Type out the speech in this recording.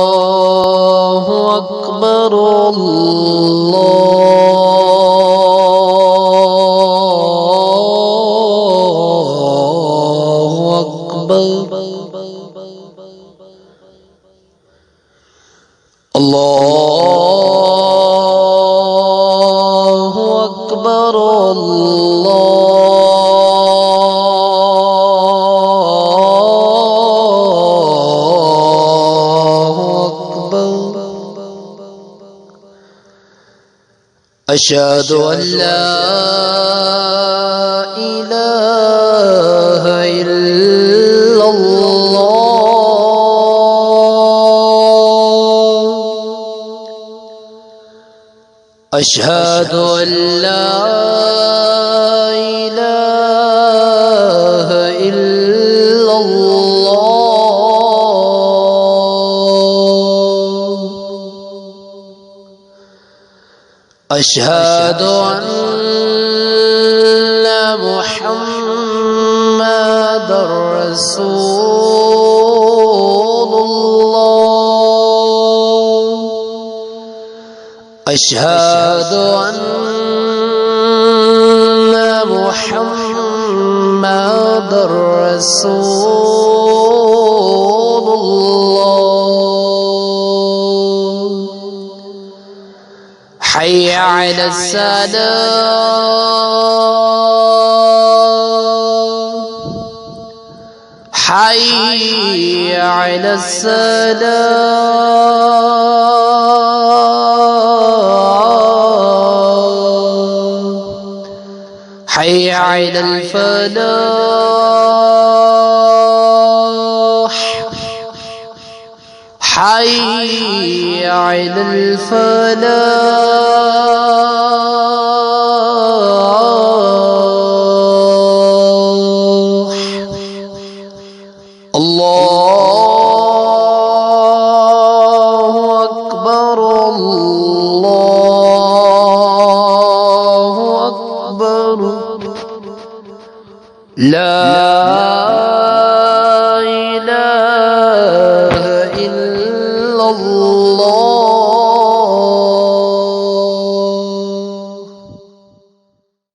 अल्लाहु अकबर अल्लाहु अकबर अल्लाहु अकबर अशहदु अल्ला इलाहा इल्लल्लाह अशहदु अल्ला इलाहा इल्लल्लाह अशहदु अन्ना मुहम्मदर रसूलुल्लाह अशहदु अन्ना मुहम्मदर रसूलुल्लाह حي على السلام حي على السلام حي على الفلاح حي على الفلاح